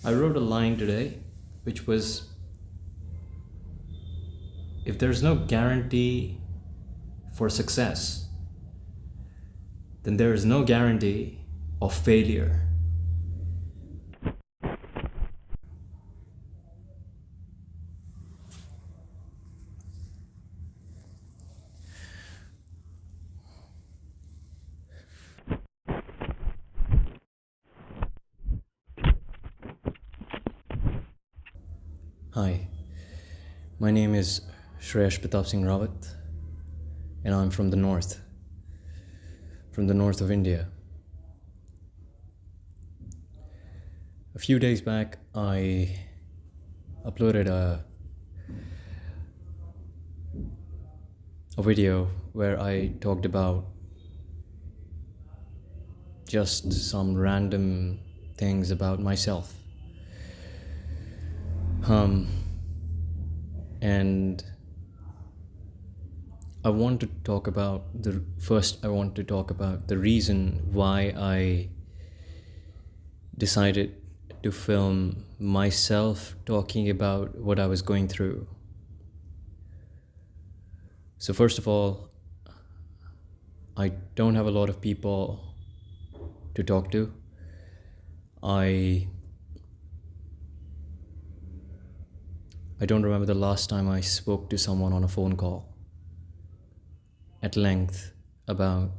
I wrote a line today which was, if there's no guarantee for success, then there is no guarantee of failure. Hi, my name is Shreyash Pratap Singh Rawat, and I'm from the north of India. A few days back, I uploaded a video where I talked about just some random things about myself. And I want to talk about the reason why I decided to film myself talking about what I was going through. So first of all, I don't have a lot of people to talk to. I don't remember the last time I spoke to someone on a phone call at length about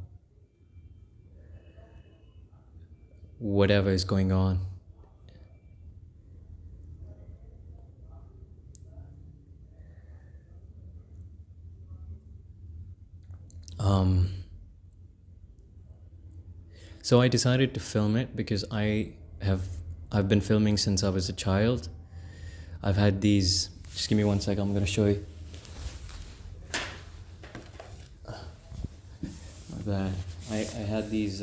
whatever is going on. So I decided to film it because I've been filming since I was a child. I've had these, just give me 1 second, I'm gonna show you. My bad. I had these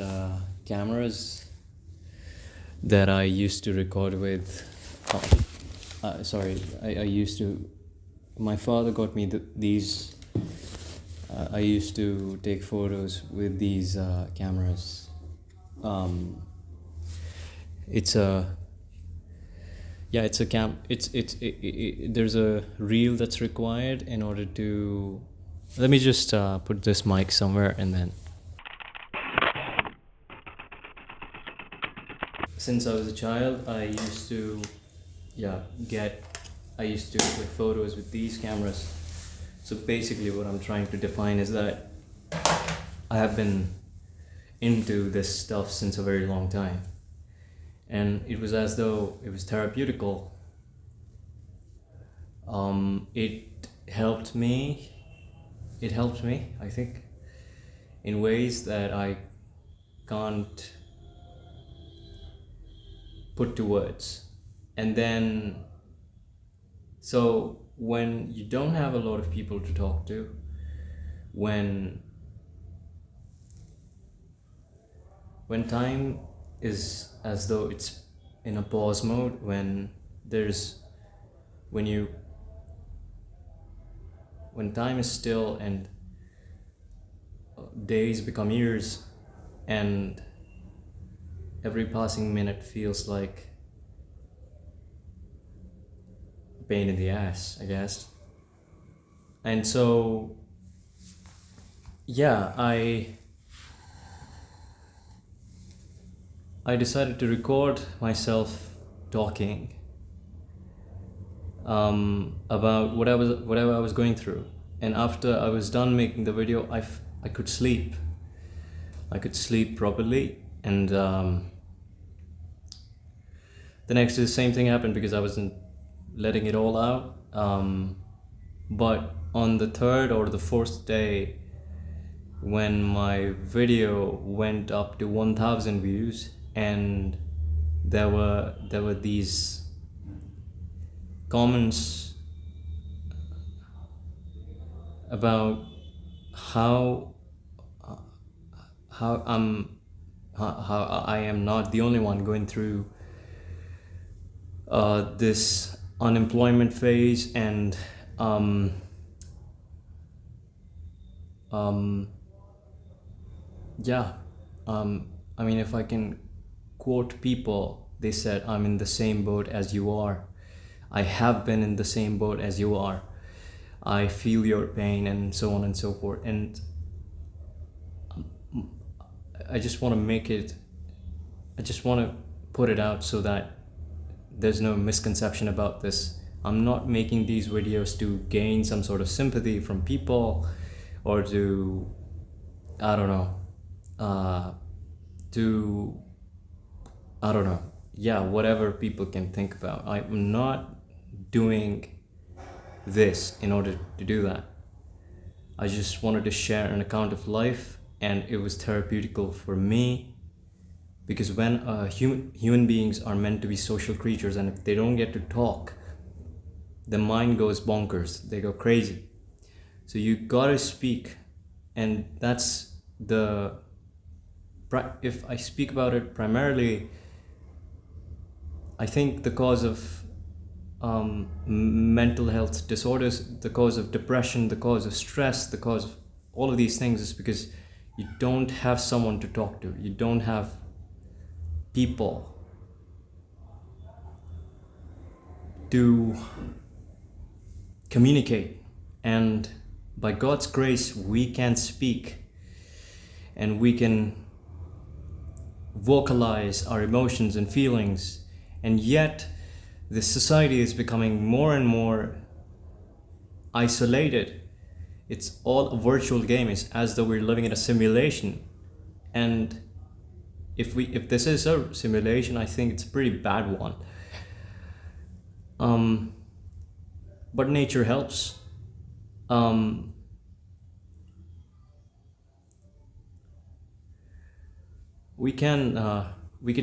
cameras that I used to record with. My father got me these. I used to take photos with these cameras. There's a reel that's required in order to. Let me just put this mic somewhere and then. Since I was a child, I used to take photos with these cameras. So basically what I'm trying to define is that I have been into this stuff since a very long time. And it was as though it was therapeutical. It helped me, I think, in ways that I can't put to words. And then, so when you don't have a lot of people to talk to, when time is as though it's in a pause mode, when time is still and days become years, and every passing minute feels like a pain in the ass, I guess. And so I decided to record myself talking about whatever I was going through. And after I was done making the video, I could sleep. I could sleep properly, and the next day the same thing happened because I wasn't letting it all out. But on the third or the fourth day, when my video went up to 1,000 views, and there were these comments about how I am not the only one going through this unemployment phase, and I mean, if I can quote people They said, I'm in the same boat as you are. I have been in the same boat as you are. I feel your pain, and so on and so forth. And I just want to put it out so that there's no misconception about this. I'm not making these videos to gain some sort of sympathy from people, or to, I don't know, whatever people can think about. I'm not doing this in order to do that. I just wanted to share an account of life, and it was therapeutical for me, because when human beings are meant to be social creatures, and if they don't get to talk, the mind goes bonkers, they go crazy. So you gotta speak, and that's if I speak about it primarily, I think the cause of mental health disorders, the cause of depression, the cause of stress, the cause of all of these things is because you don't have someone to talk to. You don't have people to communicate. And by God's grace, we can speak, and we can vocalize our emotions and feelings. And yet this society is becoming more and more isolated. It's all a virtual game. It's as though we're living in a simulation. And if this is a simulation, I think it's a pretty bad one. But nature helps. We can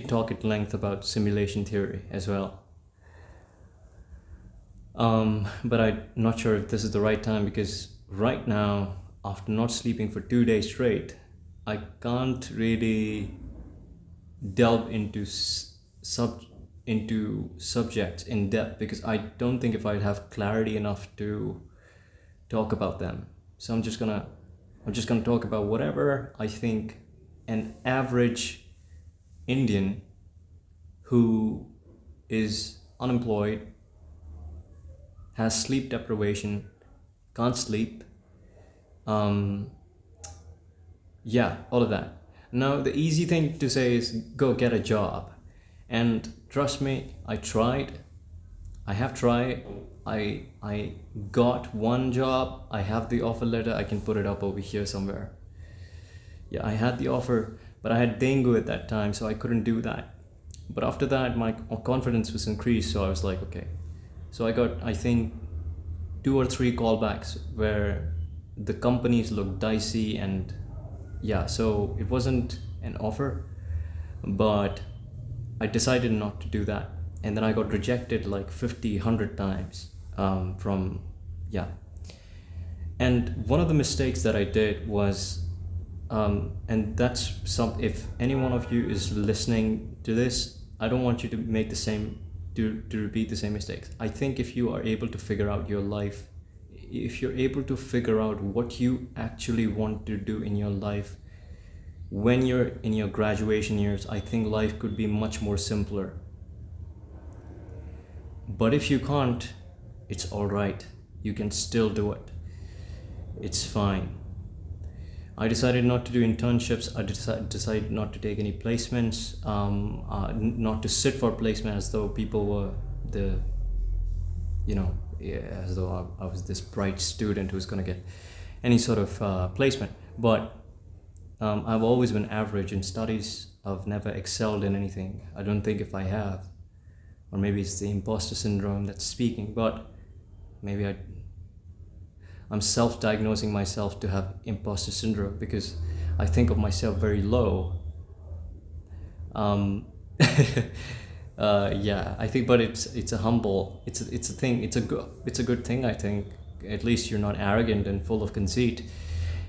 talk at length about simulation theory as well. But I'm not sure if this is the right time, because right now, after not sleeping for 2 days straight, I can't really delve into subjects in depth, because I don't think if I'd have clarity enough to talk about them. So I'm just gonna talk about whatever I think an average Indian who is unemployed, has sleep deprivation, can't sleep, all of that. Now, the easy thing to say is go get a job. And trust me, I have tried. I got one job. I have the offer letter. I can put it up over here somewhere. Yeah, I had the offer, but I had dengue at that time, so I couldn't do that. But after that, my confidence was increased, so I was like, okay. So I got, I think, 2 or 3 callbacks where the companies looked dicey, and so it wasn't an offer, but I decided not to do that. And then I got rejected like 50, 100 times and one of the mistakes that I did was, and that's if any one of you is listening to this, I don't want you to make to repeat the same mistakes. I think if you are able to figure out your life, if you're able to figure out what you actually want to do in your life when you're in your graduation years, I think life could be much more simpler. But if you can't, it's all right. You can still do it. It's fine. I decided not to do internships. I decided not to take any placements, not to sit for placement as though people were as though I was this bright student who's going to get any sort of placement. But I've always been average in studies. I've never excelled in anything. I don't think if I have. Or maybe it's the imposter syndrome that's speaking, but maybe I'm self-diagnosing myself to have imposter syndrome because I think of myself very low. I think, but it's a humble, it's a thing, it's a good thing. I think at least you're not arrogant and full of conceit,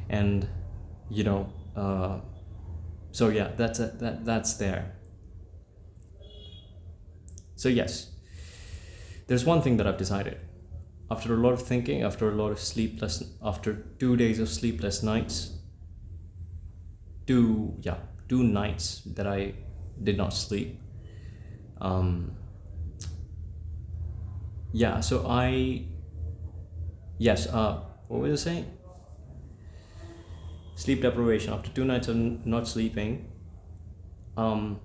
and that's there. So yes, there's one thing that I've decided. After a lot of thinking, after 2 days of sleepless nights, 2 nights that I did not sleep, Yeah, so what was I saying? Sleep deprivation. After 2 nights of not sleeping, I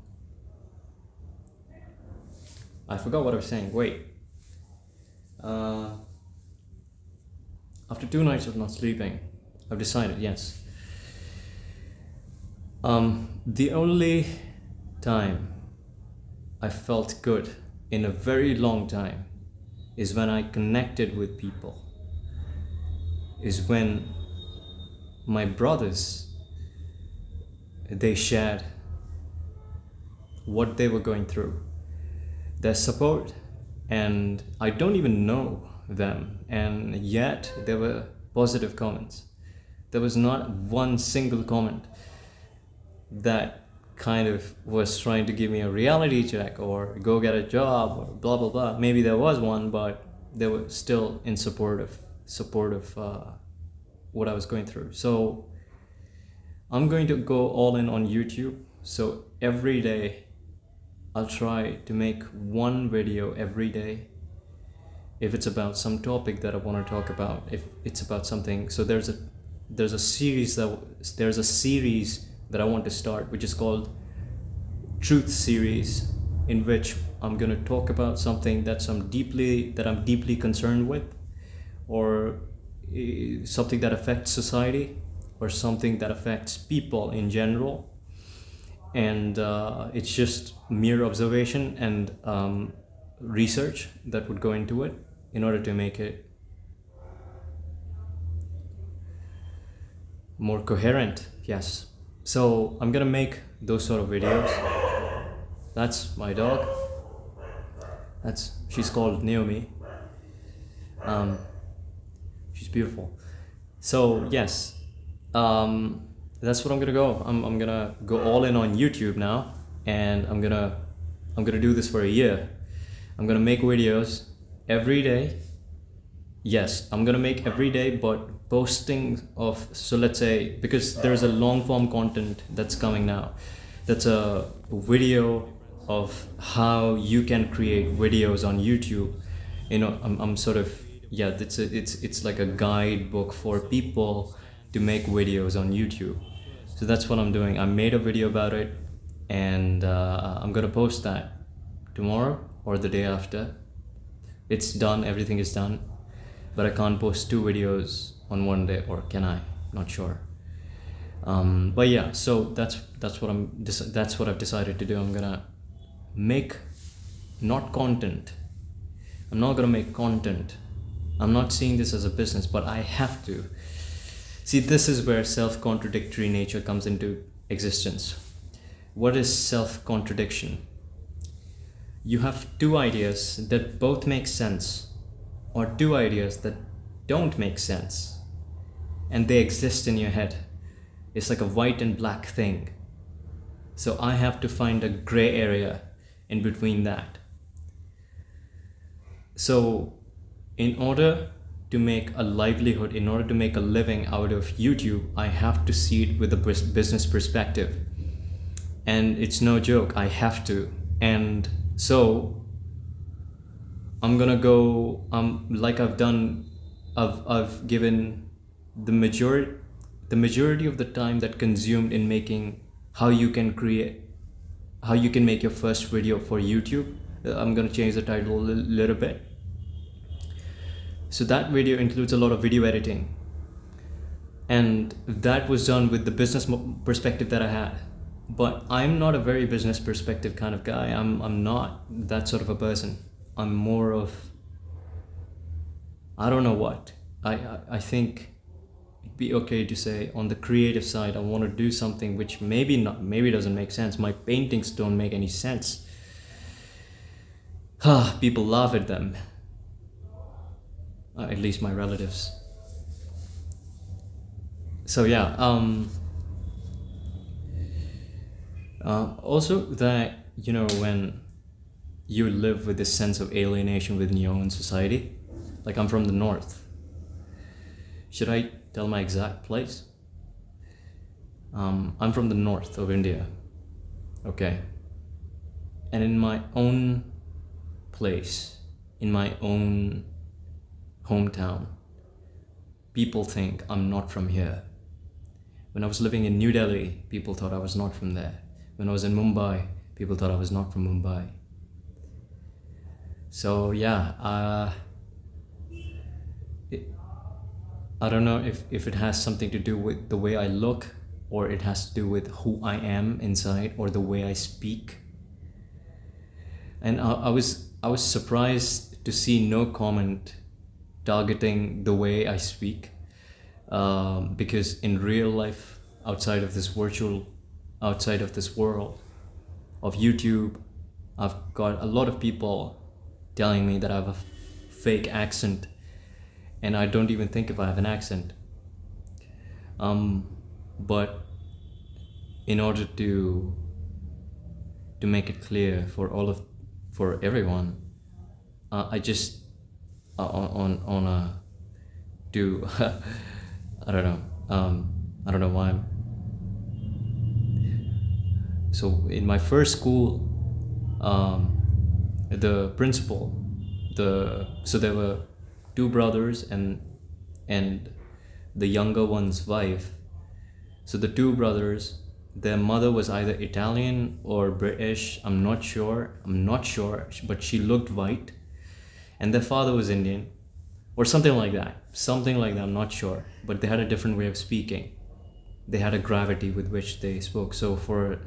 forgot what I was saying. Wait. After 2 nights of not sleeping, I've decided, yes. The only time I felt good in a very long time is when I connected with people. Is when my brothers, they shared what they were going through, their support, and I don't even know them, and yet there were positive comments. There was not one single comment that kind of was trying to give me a reality check or go get a job or blah blah blah. Maybe there was one, but they were still in support of what I was going through. So I'm going to go all in on YouTube. So every day I'll try to make one video every day. If it's about some topic that I want to talk about, if it's about something, so there's a series that I want to start, which is called Truth Series, in which I'm going to talk about something that I'm deeply concerned with, or something that affects society, or something that affects people in general, and it's just mere observation and research that would go into it in order to make it more coherent. Yes. So I'm gonna make those sort of videos. That's my dog. She's called Naomi. She's beautiful. So yes, that's what I'm gonna go. I'm gonna go all in on YouTube now, and I'm gonna do this for a year. I'm gonna make videos every day. Yes, I'm gonna make every day, but posting of, so let's say, because there's a long form content that's coming now, that's a video of how you can create videos on YouTube. I'm sort of, yeah, it's like a guidebook for people to make videos on YouTube. So that's what I'm doing. I made a video about it, and I'm gonna post that tomorrow or the day after. It's done, everything is done, but I can't post 2 videos on one day, or can I? Not sure. But yeah, so that's what I've decided to do. I'm gonna make not content. I'm not gonna make content. I'm not seeing this as a business, but I have to. See, this is where self-contradictory nature comes into existence. What is self-contradiction? You have 2 ideas that both make sense, or 2 ideas that don't make sense, and they exist in your head. It's like a white and black thing. So I have to find a gray area in between that. So in order to make a livelihood, in order to make a living out of YouTube, I have to see it with a business perspective. And it's no joke, I have to. And so I'm gonna go, like I've done, I've given the majority of the time that consumed in making how you can make your first video for YouTube. I'm gonna change the title a little bit. So that video includes a lot of video editing, and that was done with the business perspective that I had. But I'm not a very business perspective kind of guy. I'm not that sort of a person. I'm more of, I don't know what. I think it'd be okay to say on the creative side, I want to do something which maybe doesn't make sense. My paintings don't make any sense. People laugh at them. At least my relatives. So yeah, also that, when you live with this sense of alienation within your own society, like I'm from the north. Should I tell my exact place? I'm from the north of India. Okay. And in my own place, in my own hometown, people think I'm not from here. When I was living in New Delhi, people thought I was not from there. When I was in Mumbai, people thought I was not from Mumbai. So yeah, I don't know if it has something to do with the way I look, or it has to do with who I am inside, or the way I speak. And I was surprised to see no comment targeting the way I speak, because in real life, outside of this world of YouTube, I've got a lot of people telling me that I have a fake accent, and I don't even think if I have an accent. But in order to make it clear for everyone, I just on a do I don't know why. So in my first school, the principal, so there were two brothers and the younger one's wife. So the two brothers, their mother was either Italian or British, I'm not sure, but she looked white. And their father was Indian, or something like that, I'm not sure. But they had a different way of speaking. They had a gravity with which they spoke. So for,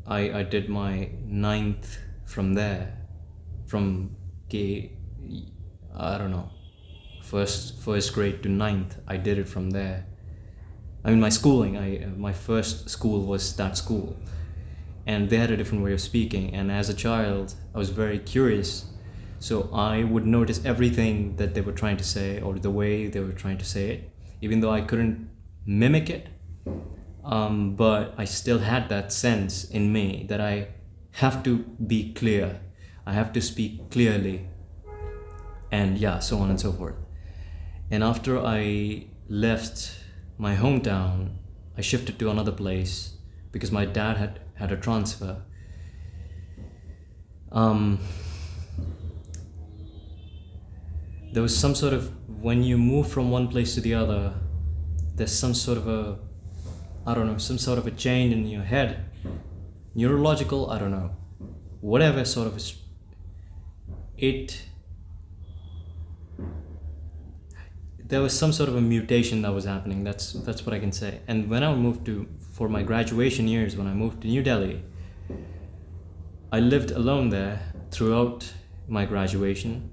I did my 9th from there, from first grade to 9th, I did it from there. I mean, my schooling, my first school was that school, and they had a different way of speaking. And as a child, I was very curious, so I would notice everything that they were trying to say, or the way they were trying to say it, even though I couldn't mimic it. But I still had that sense in me that I have to be clear, I have to speak clearly, and yeah, so on and so forth. And after I left my hometown, I shifted to another place because my dad had a transfer. There was some sort of, when you move from one place to the other, there's some sort of a, some sort of a change in your head, neurological, whatever sort of there was some sort of a mutation that was happening. That's what I can say. And when I moved for my graduation years, when I moved to New Delhi, I lived alone there throughout my graduation,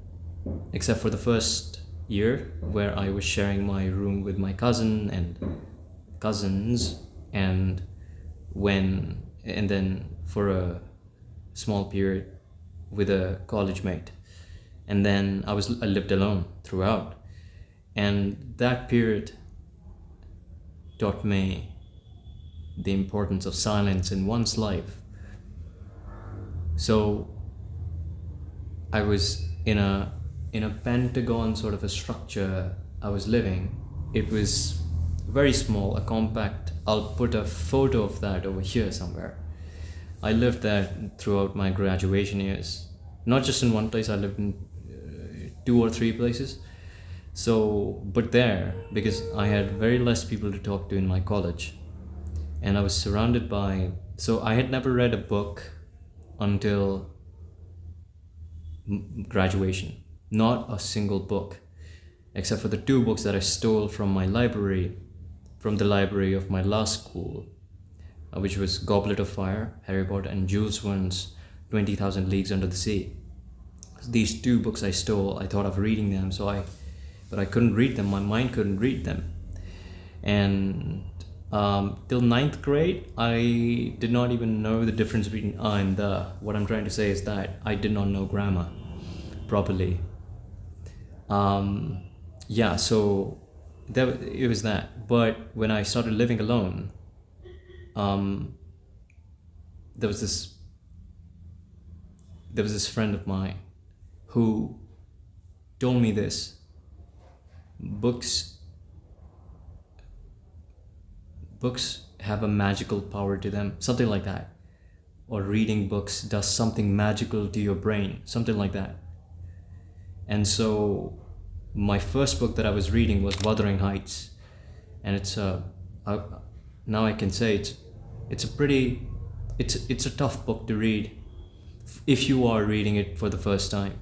except for the first year where I was sharing my room with my cousin and cousins, and then for a small period with a college mate. And then I lived alone throughout. And that period taught me the importance of silence in one's life. So I was in a pentagon sort of a structure I was living. It was very small, a compact. I'll put a photo of that over here somewhere. I lived there throughout my graduation years. Not just in one place, I lived in 2 or 3 places. So, but there, because I had very less people to talk to in my college, and I was surrounded by, so I had never read a book until graduation. Not a single book, except for the 2 books that I stole from my library, from the library of my last school, which was Goblet of Fire, Harry Potter, and Jules Verne's 20,000 Leagues Under the Sea. These 2 books I stole. I thought of reading them, but I couldn't read them. My mind couldn't read them. And till 9th grade, I did not even know the difference between and the. What I'm trying to say is that I did not know grammar properly. Yeah, so it was that. But when I started living alone, there was this friend of mine who told me this: books have a magical power to them, something like that. or reading books does something magical to your brain, something like that. And so my first book that I was reading was Wuthering Heights, and it's now I can say it's a tough book to read if you are reading it for the first time.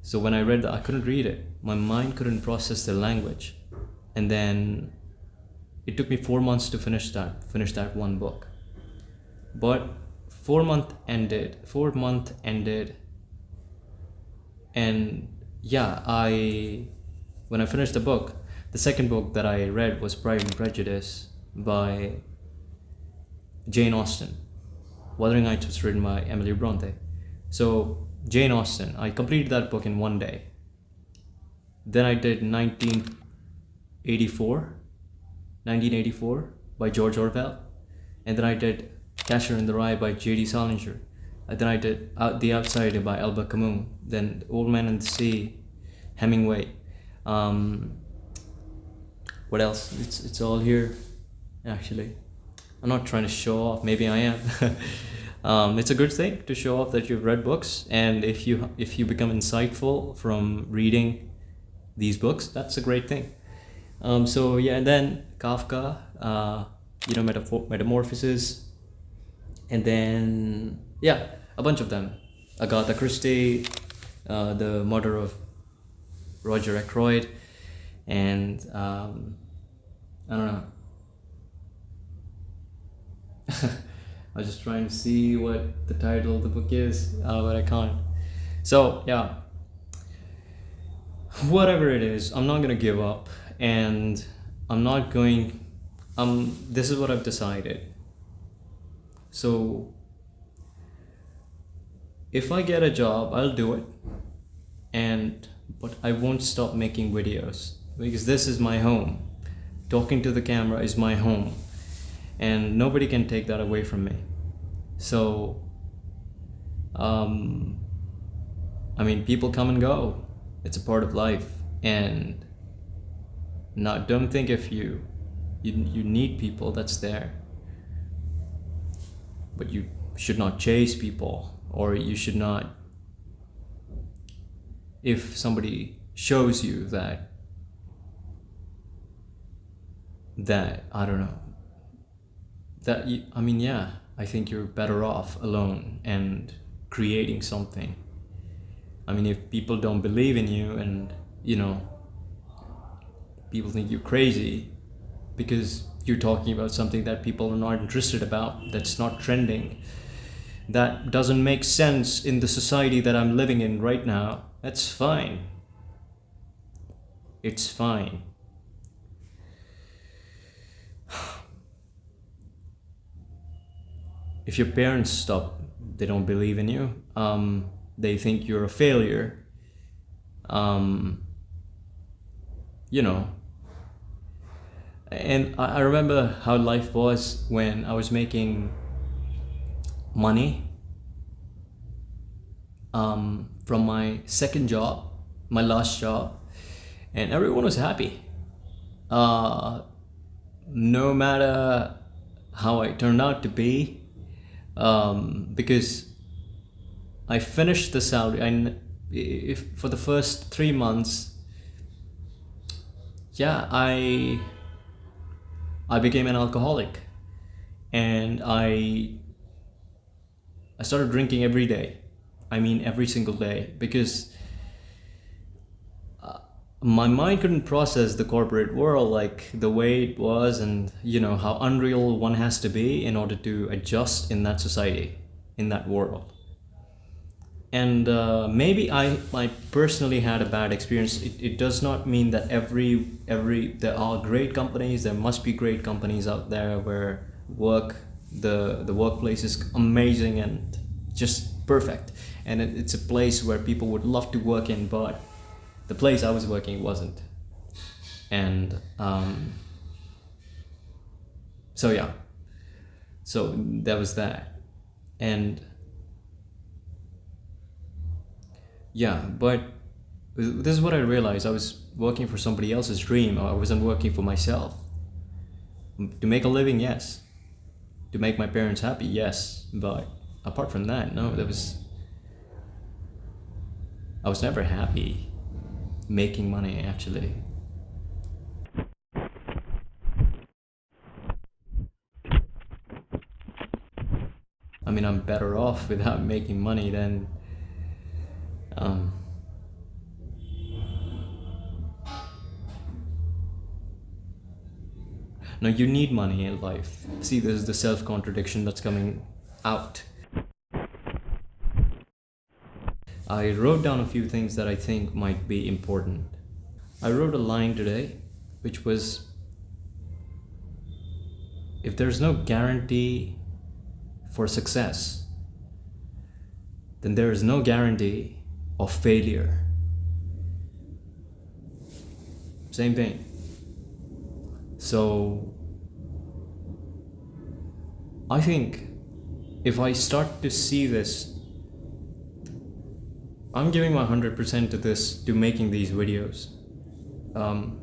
So when I read that, I couldn't read it. My mind couldn't process the language, and then it took me 4 months to finish that one book. But 4 month ended, and yeah, when I finished the book, the second book that I read was Pride and Prejudice by Jane Austen. Wuthering Heights was written by Emily Bronte. So Jane Austen, I completed that book in one day. Then I did 1984 by George Orwell, and then I did Catcher in the Rye by J.D. Salinger. Then I did The Outsider by Albert Camus. Then Old Man and the Sea, Hemingway. What else? It's all here, actually. I'm not trying to show off. Maybe I am. It's a good thing to show off that you've read books, and if you become insightful from reading these books, that's a great thing. So yeah, and then Kafka, Metamorphosis, and then yeah, a bunch of them. Agatha Christie, the murder of Roger Ackroyd, and I don't know. I was just trying to see what the title of the book is, but I can't. So yeah, whatever it is, I'm not gonna give up, and I'm not going. This is what I've decided. So if I get a job, I'll do it, but I won't stop making videos, because this is my home. Talking to the camera is my home, and nobody can take that away from me. So people come and go. It's a part of life, and don't think if you need people that's there, but you should not chase people, or you should not, if somebody shows you that I don't know, I think you're better off alone and creating something. If people don't believe in you, and people think you're crazy because you're talking about something that people are not interested about, that's not trending, that doesn't make sense in the society that I'm living in right now, that's fine. It's fine. If your parents they don't believe in you, they think you're a failure, and I remember how life was when I was making money from my second job, my last job, and everyone was happy. No matter how I turned out to be, because I finished the salary. If for the first 3 months, yeah, I became an alcoholic, and I started drinking every day. Every single day, because my mind couldn't process the corporate world like the way it was, and how unreal one has to be in order to adjust in that society, in that world. And maybe I personally had a bad experience. It does not mean that there are great companies. There must be great companies out there where the workplace is amazing and just perfect, and it's a place where people would love to work in, but the place I was working wasn't. And so yeah, so that was that. And yeah, but this is what I realized. I was working for somebody else's dream. I wasn't working for myself. To make a living, yes, To make my parents happy, yes. But apart from that, no, I was never happy making money, actually. I mean, I'm better off without making money than no, you need money in life. See, this is the self-contradiction that's coming out. I wrote down a few things that I think might be important. I wrote a line today, which was, if there's no guarantee for success, then there is no guarantee of failure. Same thing. So I think if I start to see this, I'm giving my 100% to this, to making these videos. And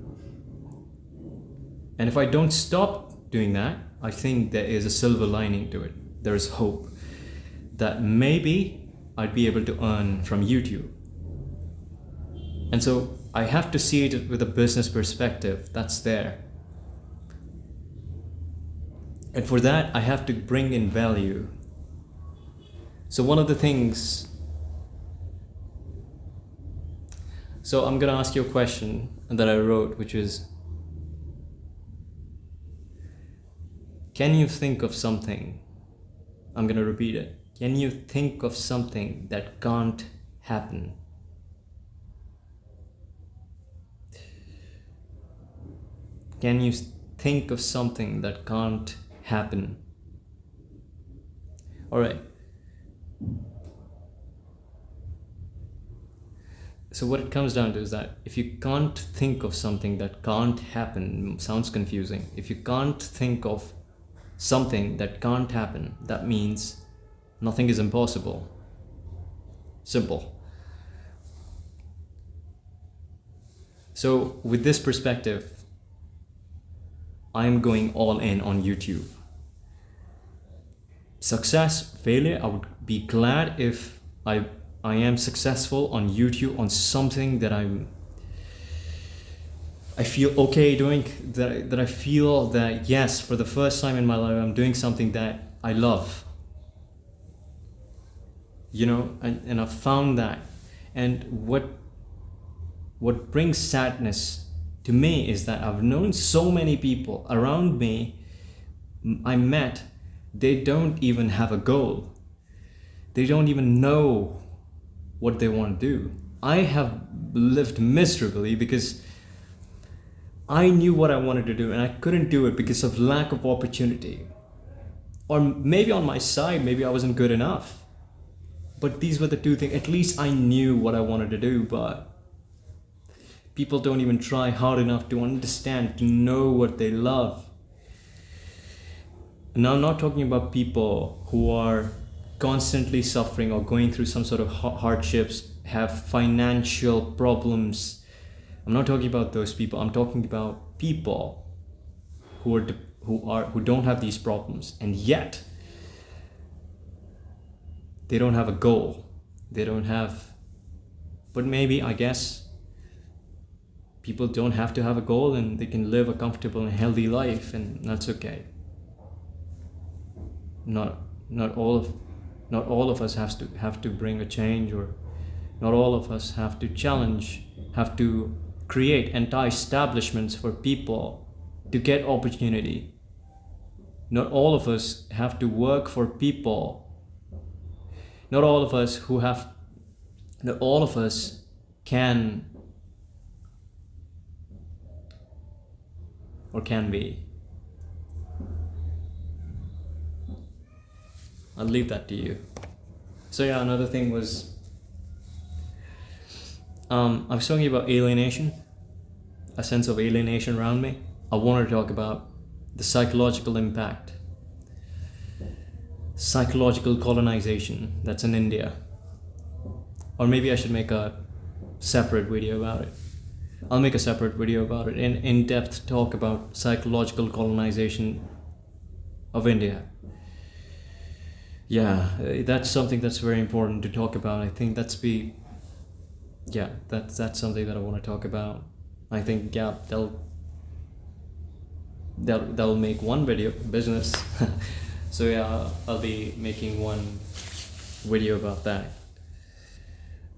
if I don't stop doing that, I think there is a silver lining to it. There is hope that maybe I'd be able to earn from YouTube. And so I have to see it with a business perspective that's there. And for that, I have to bring in value. So one of the things, so I'm gonna ask you a question that I wrote, which is, can you think of something? I'm gonna repeat it. Can you think of something that can't happen? Can you think of something that can't happen? All right. So what it comes down to is that if you can't think of something that can't happen, sounds confusing. If you can't think of something that can't happen, that means nothing is impossible. Simple. So with this perspective, I'm going all in on YouTube. Success, failure, I would be glad if I am successful on YouTube on something that I feel okay doing, that I feel that, yes, for the first time in my life, I'm doing something that I love. You know, and I've found that. And what brings sadness to me is that I've known so many people around me I met, they don't even have a goal. They don't even know what they want to do. I have lived miserably because I knew what I wanted to do and I couldn't do it because of lack of opportunity. Or maybe on my side, maybe I wasn't good enough. But these were the two things. At least I knew what I wanted to do, but people don't even try hard enough to understand, to know what they love. Now, I'm not talking about people who are constantly suffering or going through some sort of hardships, have financial problems. I'm not talking about those people. I'm talking about people who don't have these problems, and yet they don't have a goal. They don't have, but maybe, I guess, people don't have to have a goal and they can live a comfortable and healthy life, and that's okay. Not all of us have to bring a change, or not all of us have to challenge, have to create anti-establishments for people to get opportunity. Not all of us have to work for people. Not all of us can or can be. I'll leave that to you. So yeah, another thing was, I was talking about alienation, a sense of alienation around me. I want to talk about the psychological impact, psychological colonization that's in India. Or maybe I should make a separate video about it. I'll make a separate video about it, in-depth talk about psychological colonization of India. Yeah, that's something that's very important to talk about. I think that's something that I want to talk about. I think, yeah, they'll make one video business. So yeah, I'll be making one video about that.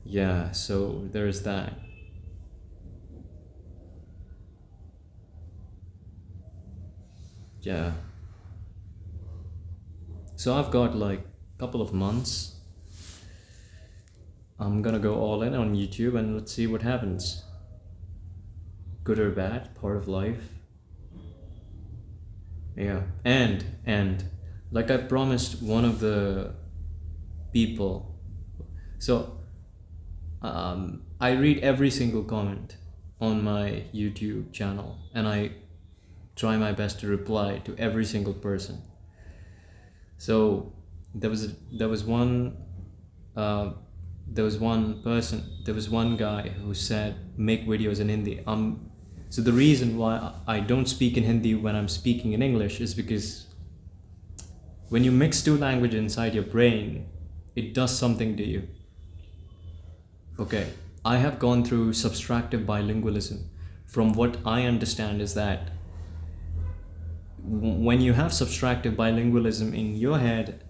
Yeah, so there's that. Yeah. So I've got like a couple of months. I'm gonna go all in on YouTube and let's see what happens. Good or bad, part of life. Yeah. And like I promised one of the people, so I read every single comment on my YouTube channel and I try my best to reply to every single person. So there was one person, there was one guy who said make videos in Hindi. So the reason why I don't speak in Hindi when I'm speaking in English is because when you mix two languages inside your brain, it does something to you. Okay, I have gone through subtractive bilingualism. From what I understand is that when you have subtractive bilingualism in your head,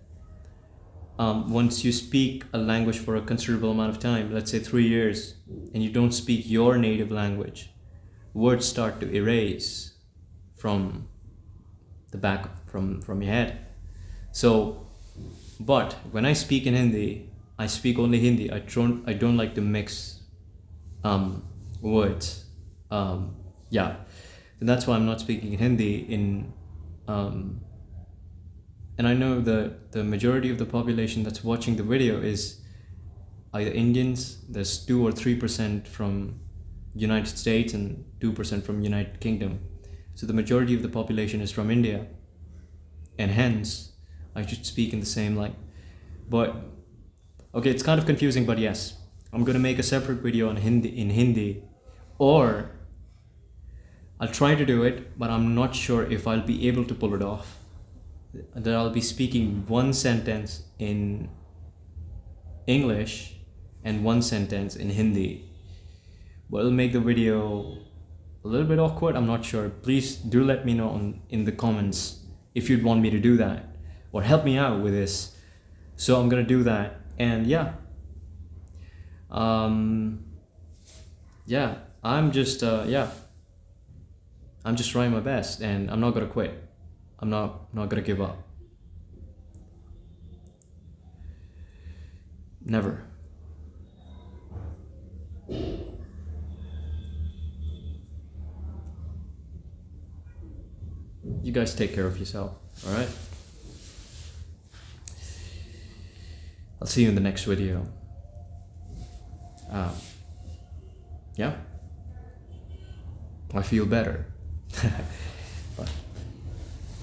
once you speak a language for a considerable amount of time, let's say 3 years, and you don't speak your native language, words start to erase from the back from your head. So, but when I speak in Hindi, I speak only Hindi. I don't like to mix words. Yeah, and that's why I'm not speaking in Hindi and I know the majority of the population that's watching the video is either Indians. There's 2 or 3% from United States and 2% from United Kingdom. So the majority of the population is from India, and hence I should speak in the same line. But okay, it's kind of confusing, but yes, I'm gonna make a separate video on Hindi, or I'll try to do it, but I'm not sure if I'll be able to pull it off. That I'll be speaking one sentence in English and one sentence in Hindi. But it'll make the video a little bit awkward, I'm not sure. Please do let me know in the comments if you'd want me to do that or help me out with this. So I'm gonna do that, and yeah, I'm just trying my best, and I'm not gonna quit. I'm not gonna give up. Never. You guys take care of yourself, all right? I'll see you in the next video. Yeah, I feel better. Bye.